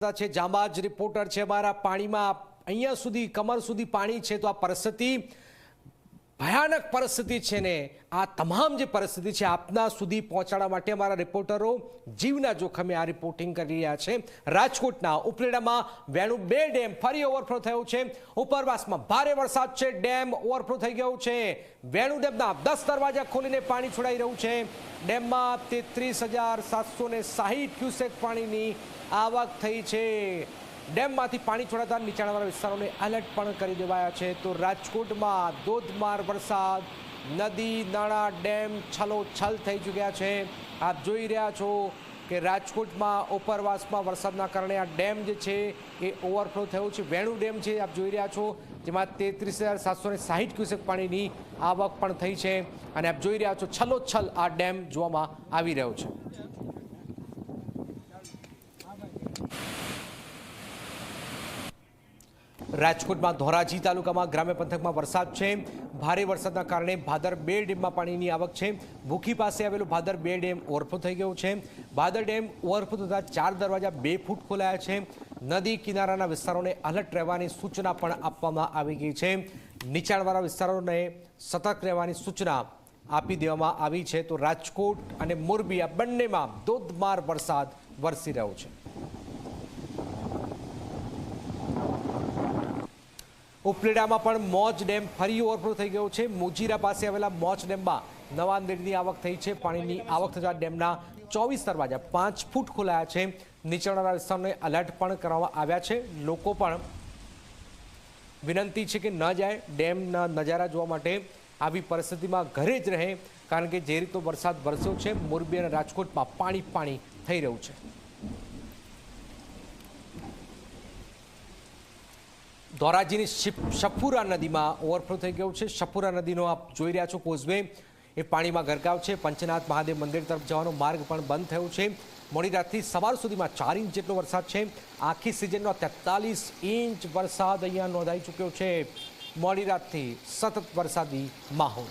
છે જાંબાજ રિપોર્ટર છે અમારા પાણીમાં અહીંયા સુધી કમર સુધી પાણી છે તો આ પરિસ્થિતિ ભયાનક પરિસ્થિતિ છે ને આ તમામ જે પરિસ્થિતિ છે આપના સુધી પહોંચાડવા માટે અમારા રિપોર્ટરો જીવના જોખમે આ રિપોર્ટિંગ કરી રહ્યા છે। રાજકોટના ઉપલેટામાં વેણુ 2 ડેમ ફરી ઓવરફ્લો થયો છે। ઉપરવાસમાં ભારે વરસાદ છે, ડેમ ઓવરફ્લો થઈ ગયો છે। વેણુ ડેમના 10 દરવાજા ખોલીને પાણી છોડાઈ રહ્યું છે। ડેમમાં 33,760 ક્યુસેક પાણીની આવક થઈ છે। ડેમમાંથી પાણી છોડાતા નીચાણવાળા વિસ્તારોને એલર્ટ પણ કરી દેવાયા છે। તો રાજકોટમાં ધોધમાર વરસાદ, નદી નાળા ડેમ છલોછલ થઈ ચૂક્યા છે। આપ જોઈ રહ્યા છો કે રાજકોટમાં ઉપરવાસમાં વરસાદના કારણે આ ડેમ જે છે એ ઓવરફ્લો થયો છે। વેણુ ડેમ છે આપ જોઈ રહ્યા છો, જેમાં 33,760 ક્યુસેક પાણીની આવક પણ થઈ છે અને આપ જોઈ રહ્યા છો છલોછલ આ ડેમ જોવામાં આવી રહ્યો છે। રાજકોટમાં ધોરાજી તાલુકામાં ગ્રામ્ય પંથકમાં વરસાદ છે। ભારે વરસાદના કારણે ભાદર 2 ડેમમાં પાણીની આવક છે। ભૂખી પાસે આવેલો ભાદર 2 ડેમ ઓવરફ્લો થઈ ગયો છે। ભાદર ડેમ ઓવરફ્લો થતાં 4 દરવાજા 2 ફૂટ ખોલાયા છે। નદી કિનારાના વિસ્તારોને એલર્ટ રહેવાની સૂચના પણ આપવામાં આવી ગઈ છે। નીચાણવાળા વિસ્તારોને સતર્ક રહેવાની સૂચના આપી દેવામાં આવી છે। તો રાજકોટ અને મોરબી આ બંનેમાં ધોધમાર વરસાદ વરસી રહ્યો છે। ઉપલેટામાં પણ મોજ ડેમ ફરી ઓવરફ્લો થઈ ગયો છે। મોજીરા પાસે આવેલા મોજ ડેમમાં નવા નીરની આવક થઈ છે। પાણીની આવક થતા ડેમના 24 દરવાજા 5 ફૂટ ખોલાયા છે। નીચાણવાળા વિસ્તારોને એલર્ટ પણ કરવામાં આવ્યા છે। લોકો પણ વિનંતી છે કે ન જાય ડેમના નજારા જોવા માટે। આવી પરિસ્થિતિમાં ઘરે જ રહે, કારણ કે જે રીતનો વરસાદ વરસ્યો છે મોરબી અને રાજકોટમાં પાણી થઈ રહ્યું છે। ધોરાજીની શફુરા નદીમાં ઓવરફ્લો થઈ ગયો છે। શફુરા નદીનો આપ જોઈ રહ્યા છો કોઝવે એ પાણીમાં ગરકાવ છે। પંચનાથ મહાદેવ મંદિર તરફ જવાનો માર્ગ પણ બંધ થયો છે। મોડી રાતથી સવાર સુધીમાં 4 ઇંચ જેટલો વરસાદ છે। આખી સિઝનનો 43 ઇંચ વરસાદ અહીંયા નોંધાઈ ચૂક્યો છે। મોડી રાતથી સતત વરસાદી માહોલ।